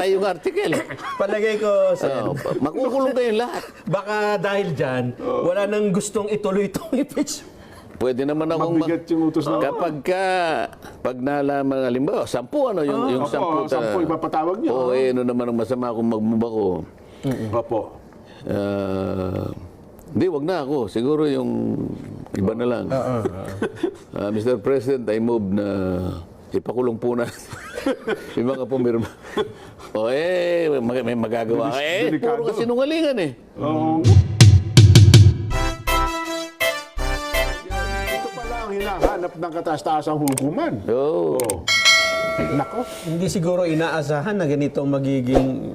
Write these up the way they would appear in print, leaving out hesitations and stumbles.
yung article. Palagay ko, Sen, Makukulong kayong lahat. baka dahil dyan, wala nang gustong ituloy itong impeachment. Pwede naman akong Mabigat yung utos na. pag nalaman, halimbawa, 10 yung 10 10 ipapatawag niyo. Oo, ano naman ang masama kung magmumba ko. Opo. Hindi, wag na ako. Siguro yung iba na lang. Mr. President, I move na ipakulong po na yung mga pumirma. May magagawa. Delikado. Puro kasinungalingan eh. Ito pala ang hinahanap ng kataas-taasang hukuman. Oo. Nako. Hindi siguro inaasahan na ganito magiging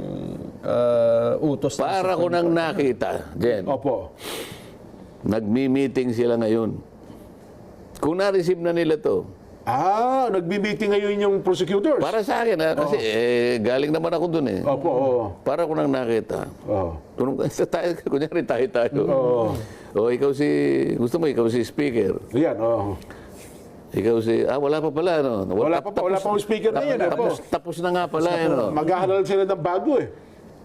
utos. Para ko nang nakita, Jen, Opo. nagmi-meeting sila ngayon. Kung na-receive na nila to, Nagbi-meeting ngayon yung prosecutors. para sa akin, kasi galing naman ako dun eh. Opo, oo. Para ko nang nakita. Tayo, kunyari tayo. O ikaw gusto mo ikaw si speaker. Ayan, oo. Ikaw wala pa pala, no? Wala pa yung speaker na yan. Tapos na nga pala, no? Maghahalal sila ng bago eh.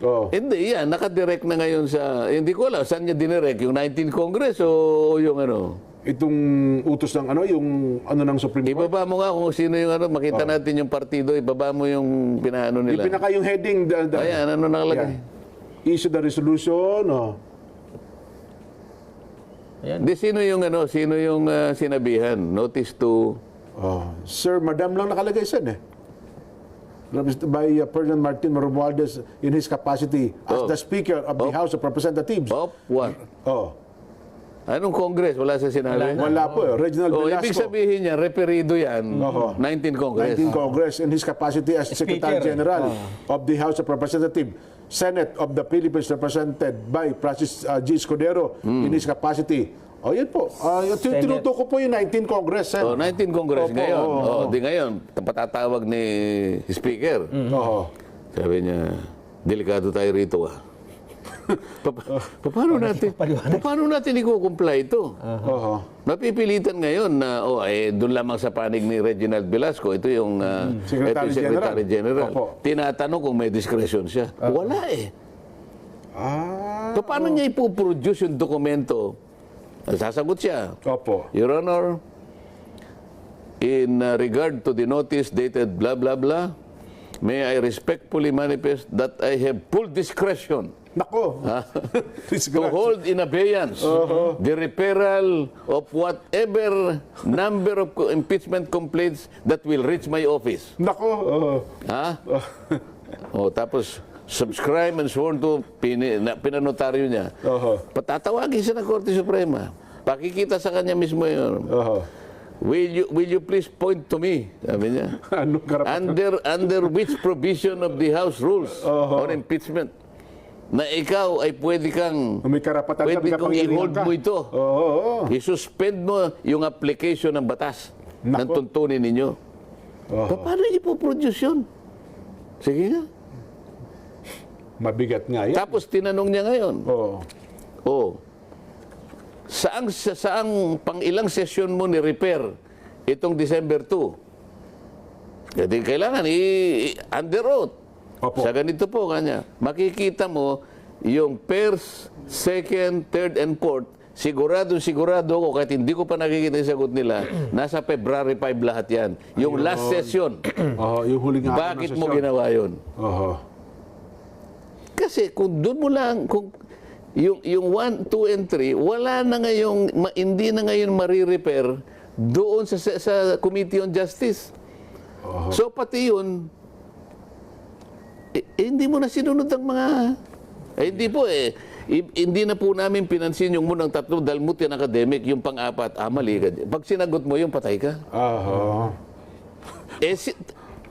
Oo. Hindi, yan. Nakadirect na ngayon sa, hindi ko alam, saan niya dinirect? Yung 19th Congress o yung ano? Itong utos ng yung ng Supreme Court. Ibaba mo nga kung sino yung ano, makita natin yung partido, ibaba mo yung pinaano nila. Pinaka yung heading. Ayan, ano nakalagay? Issue the resolution. Hindi, sino yung sinabihan? Notice to... Sir, Madam lang nakalagay sen eh. By President Martin Romualdez in his capacity as the Speaker of the House of Representatives. What? Anong Congress? Wala sa sinabi? Wala po eh. Reginald Velasco. Ibig sabihin niya, referido yan, 19th Congress. 19th Congress in his capacity as Secretary General of the House of Representatives. Senate of the Philippines represented by Francis G. Escudero in his capacity. Yan po. Tinutuko po yung 19th Congress. 19th Congress ngayon. Di ngayon, patatawag ni Speaker. Sabi niya, delikado tayo rito Paano natin i-comply ito? Mapipilitan ngayon na doon lamang sa panig ni Reginald Velasco, ito yung Secretary General. Tinatanong kung may discretion siya. Wala eh. Paano niya ipoproduce yung dokumento? Sasagot siya. Your Honor, in regard to the notice dated blah blah blah, may I respectfully manifest that I have full discretion to hold in abeyance the referral of whatever number of impeachment complaints that will reach my office. Tapos subscribe and sworn to, pinanotaryo niya. Patatawagin siya ng Korte Suprema. Pakikita sa kanya mismo yun. Will you please point to me? Sabi niya. Under which provision of the House rules on impeachment na ikaw ay pwede kang i-hold mo ito. I-suspend mo yung application ng batas ng tuntunin ninyo. Paano ipoproduce yun? Sige nga. Mabigat nga yan. Tapos tinanong niya ngayon. Saang pang-ilang session mo ni-repair itong December 2? Kasi kailangan under oath. Sa ganito po kanya. Makikita mo yung first, second, third, and fourth. Sigurado ako, kahit hindi ko pa nakikita yung sagot nila, nasa February 5 lahat yan. Yung last session. Yung huling araw Bakit na mo session. ginawa yun? Kasi kung doon mo lang, yung 1, 2, and 3, wala na ngayong, hindi na ngayon marirepair doon sa Committee on Justice. So pati yun, hindi mo na sinunod ang mga, hindi po hindi na po namin pinansin yung munang 3 dahil muti ang academic, yung pang-4, mali ka. Pag sinagot mo yung patay ka.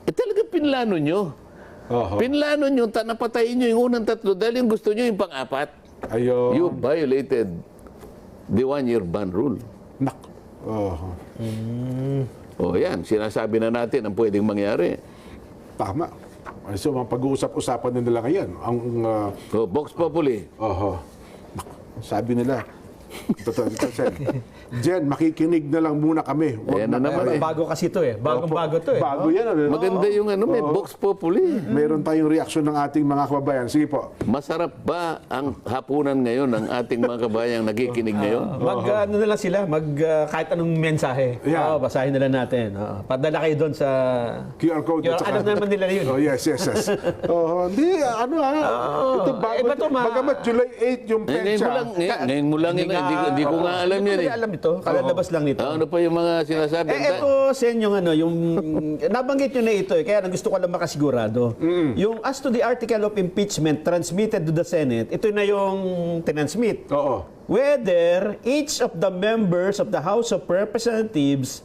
Talaga pinlano nyo. Pinlano nyo, napatayin nyo yung unang 3 dahil yung gusto nyo yung pang-4. You violated the 1-year ban rule. Yan, sinasabi na natin ang pwedeng mangyari. Tama. So, pag-uusap-usapan na nila ngayon. Vox Populi. Sabi nila, Totoo, Sen. Jen, makikinig na lang muna kami. Huwag Ayan na naman eh. Bago kasi ito eh. Bagong-bago to eh. Bago yan. Ano? Maganda yung ano, may Vox Populi. Meron tayong reaksyon ng ating mga kababayan. Sige po. Masarap ba ang hapunan ngayon ng ating mga kabayang nakikinig ngayon? Ano na lang sila, kahit anong mensahe. Yeah. Basahin na lang natin. Padala kayo doon sa QR code. at saka- alam naman nila yun. Oh, yes. Hindi, ito bago. iba to, Bagamat July 8 yung Ngayon petsa. mo lang, ngayon mo lang, hindi ko nga alam yan Hindi eh. ko alam ito. Kalalabas lang nito. Ano pa yung mga sinasabi? Ito, Sen, yung nabanggit nyo na ito kaya gusto ko lang makasigurado. Yung as to the article of impeachment transmitted to the Senate, ito na yung tinansmit. Oo. Whether each of the members of the House of Representatives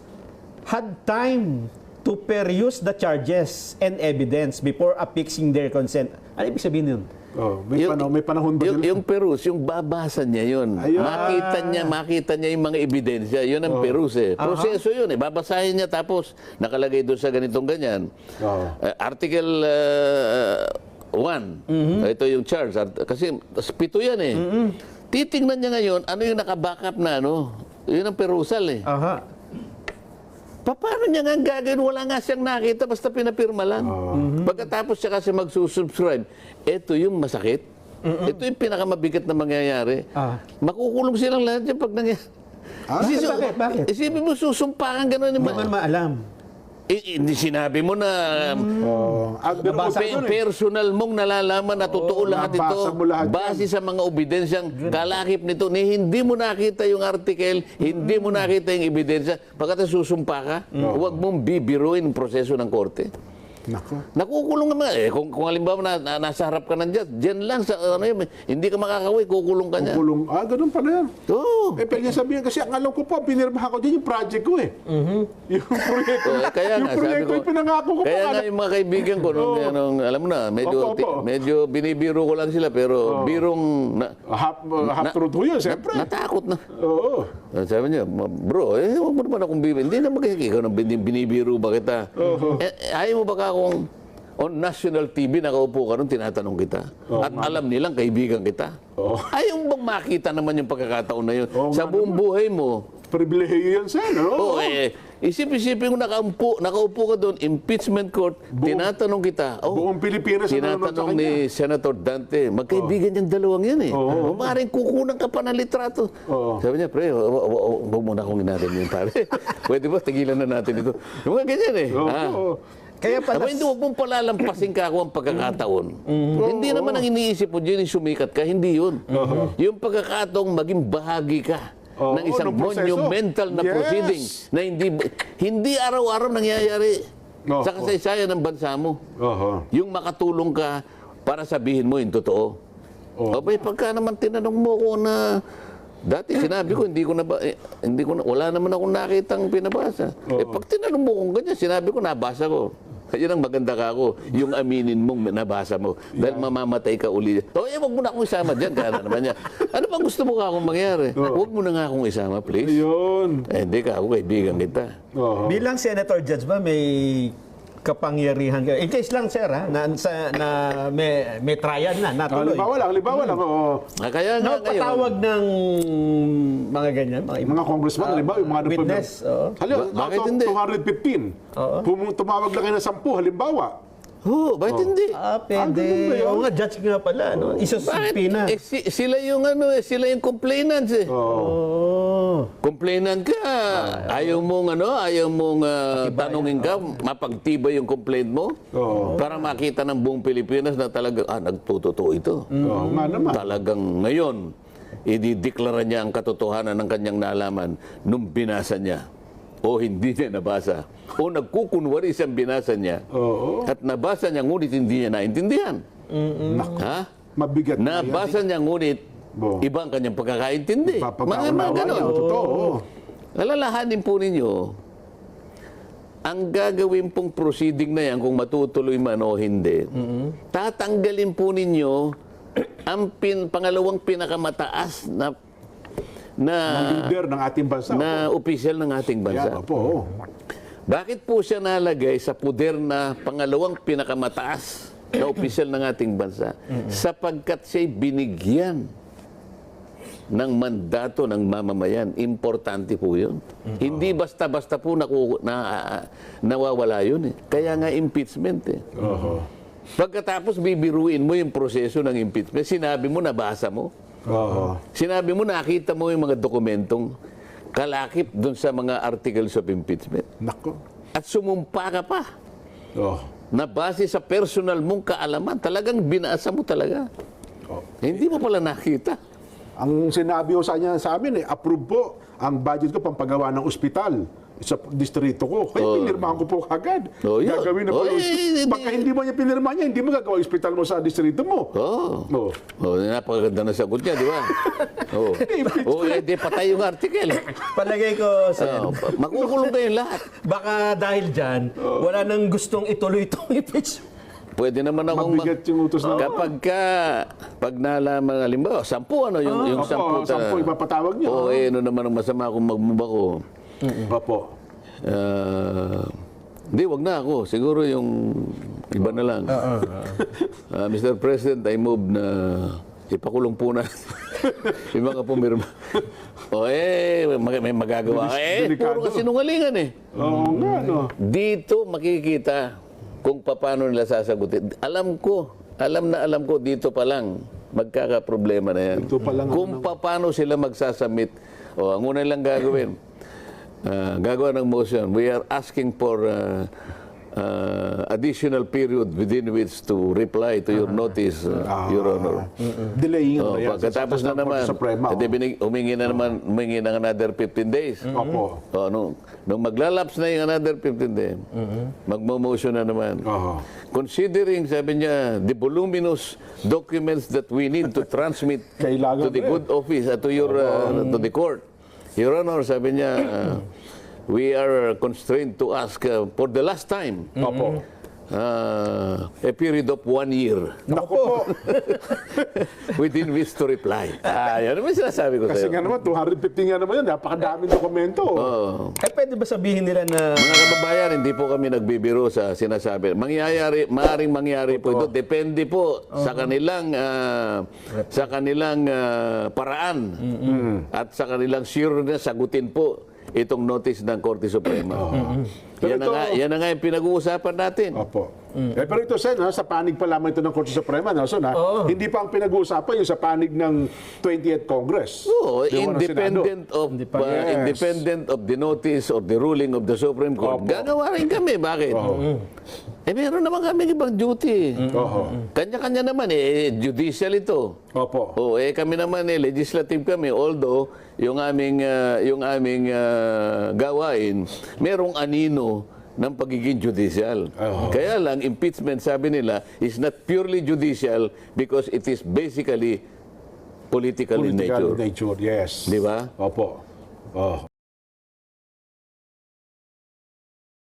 had time to peruse the charges and evidence before affixing their consent. Ano ibig sabihin yun? Oh, may panahon ba yun? Yung perus, yung babasa niya yun. Ayun. Makita niya yung mga ebidensya. Yun ang perus eh. Proseso yun eh. Babasahin niya tapos nakalagay doon sa ganitong ganyan. Article 1. Ito yung charge. Kasi 7 yan eh. Titingnan niya ngayon, ano yung nakabackup na ano. Yun ang perusal eh. Aha. Paano niya nga gagawin? Wala nga siyang nakita, basta pinapirma lang. Pagkatapos siya kasi magsusubscribe, ito yung masakit. Ito yung pinakamabigat na mangyayari. Makukulong silang lahat yan pag nangyayari. Bakit? Isipin mo, susumpakan gano'n. Hindi man maalam. Hindi sinabi mo na Nabasa ko personal mong nalalaman na totoo lahat ito nabasa mo lahat base sa mga ebidensyang kalakip nito ni hindi mo nakita yung article, hindi mo nakita yung ebidensya, pagkatapos susumpa ka, huwag mong bibiruin ang proseso ng korte. Nako. Nakukulong naman. Kung halimbawa nasa harap ka ng judge, dyan lang, hindi ka makakaway, kukulong ka niya. Kulong. Ganun pala yan. Oo. Pwede sabihin kasi ang alam ko po, pinirmahan ko din yung project ko eh. Yung proyekto. Kaya nga, yung proyekto yung pinangako ko kaya pa. nga yung mga kaibigan ko, alam mo na, medyo binibiro ko lang sila, pero birong Half truth ho yun, siyempre. natakot na. Oo. Sabi niya, bro, huwag mo naman akong bibiro. Hindi naman kasi ikaw binibiro ba kita? Ayaw mo ba ka akong on national TV, nakaupo ka nun, tinatanong kita. At alam nilang kaibigan kita. Ayaw mo bang makita naman yung pagkakataon na yun? Sa buong buhay mo, Pribilehiyo yan, Sen. Oo. isip-isipin ko nakaupo ka doon, impeachment court, tinatanong kita. Buong Pilipinas ang nanonood sa Tinatanong kanya. ni Senator Dante, magkaibigan yung dalawang yan eh. Maaaring kukunan ka pa ng litrato. Sabi niya, pre, huwag muna akong inatin yun, pare. Pwede ba, tigilan na natin ito. Yung mga ganyan eh. Kaya pala, Hindi, huwag mong palalampasin ka ako ang pagkakataon. Hindi naman ang iniisip mo dyan, sumikat ka, hindi yun. Yung pagkakataong maging bahagi ka ng isang proseso. monumental na Yes. proceeding na hindi araw-araw nangyayari sa kasaysayan ng bansa mo. Yung makatulong ka para sabihin mo yung totoo. Abay, pagka naman tinanong mo ko na dati sinabi ko wala naman akong nakitang pinabasa. Pag tinanong mo kung ganyan, sinabi ko nabasa ko. Yan ang maganda ka ako, yung aminin mong nabasa mo. Dahil mamamatay ka uli. Huwag mo na akong isama dyan. Kaya na naman yan. Ano bang gusto mo ka akong mangyari? Huwag mo na nga akong isama, please. Ayun. Hindi ka ako, kaibigan kita. bilang Senator Judge ba, may kapangyarihan ka? In case lang, sir, na may trial na, natuloy. Halimbawa lang. Kaya nga ngayon, Patawag ng mga ganyan, Mga congressman, halimbawa, yung mga witness. Halimbawa, Bakit out of hindi? 215. Tumawag lang kayo ng 10, halimbawa. bakit hindi? Pwede. ganun ba yun? Oo nga, judge nga pala. No? Isusupina. Sila yung complainants eh. Complainant ka. Ayaw mong tanungin ka, mapagtibay yung complaint mo para makita ng buong Pilipinas na talagang nagtutotoo ito. Nga naman. Talagang ngayon, idideklara niya ang katotohanan ng kanyang nalaman nung binasa niya. O hindi niya nabasa. O nagkukunwari siyang binasa niya. At nabasa niya ngunit hindi niya naintindihan. Ha? Mabigat na yan. Nabasa niya ngunit iba ang kanyang pagkakaintindi. Mga ganon. Totoo. Alalahanin po ninyo, ang gagawin pong proceeding na yan, kung matutuloy man o hindi, tatanggalin po ninyo ang pangalawang pinakamataas na Leader ng ating bansa. na opisyal ng ating bansa. Yan, opo. Bakit po siya nalagay sa puder na pangalawang pinakamataas na opisyal ng ating bansa? Sapagkat siya'y binigyan ng mandato ng mamamayan. Importante po yun. Hindi basta-basta po nawawala yun. Kaya nga impeachment eh. Pagkatapos bibiruin mo yung proseso ng impeachment, sinabi mo, nabasa mo. Sinabi mo, nakita mo yung mga dokumentong kalakip dun sa mga articles of impeachment. Nako. At sumumpa ka pa na base sa personal mong kaalaman. Talagang binasa mo talaga. Hindi mo pala nakita. Ang sinabi ko sa amin, approve po ang budget ko pampagawa ng ospital sa distrito ko. Kaya pinirmahan ko po kagad. Gagawin na po yung ospital. Baka hindi mo niya pinirma niya, hindi mo gagawa yung ospital mo sa distrito mo. Napakaganda na sagot niya, di ba? Hindi patay yung article. Palagay ko, Sen, Makukulong kayong lahat. baka dahil dyan, wala nang gustong ituloy itong impeachment. Pwede naman akong Mabigat yung utos na. pag nalaman, halimbawa, 10 yung 10. 10 ipapatawag niyo. Ano naman ang masama kung magmumba ko. Opo. Hindi, wag na ako. Siguro yung iba na lang. Mr. President, I move na ipakulong po na yung mga pumirma. May magagawa. Puro kasinungalingan eh. Oo nga, no. Dito makikita kung paano nila sasagutin. Alam ko dito pa lang magkakaproblema na yan. Dito pa lang Kung paano sila magsasubmit. Ang una lang gagawin, gagawa ng motion. We are asking for additional period within which to reply to your notice, Your Honor. Delaying na yan. Pagkatapos na naman, humingi ng another 15 days. Opo. Nung maglalaps na yung another 15 days, magmo-motion na naman. Considering, sabi niya, the voluminous documents that we need to transmit to the good office, to the court. Your Honor, sabi niya, we are constrained to ask for the last time a period of 1 year Naku po. within which to reply. Yan naman sinasabi ko Kasi sa'yo. nga naman, 250 nga naman yan. Napakadaming dokumento. Pwede ba sabihin nila na Mga kababayan, hindi po kami nagbibiro sa sinasabi. Maaaring mangyari po ito. Depende po sa kanilang paraan at sa kanilang sure na sagutin po itong notice ng Korte Suprema. Yan na nga yung pinag-uusapan natin. Opo. Pero ito, Sen, sa panig pa lamang ito ng Korte Suprema, Nelson, hindi pa ang pinag-uusapan yung sa panig ng 20th Congress. Independent of the notice or the ruling of the Supreme Court. Gagawa rin kami. Bakit? Meron naman kami ibang duty. Kanya-kanya naman, judicial ito. Opo. Kami naman, legislative kami. Although, yung aming gawain, merong anino ng pagiging judicial. Kaya lang, impeachment, sabi nila, is not purely judicial because it is basically political in nature. Yes. Di ba? Opo.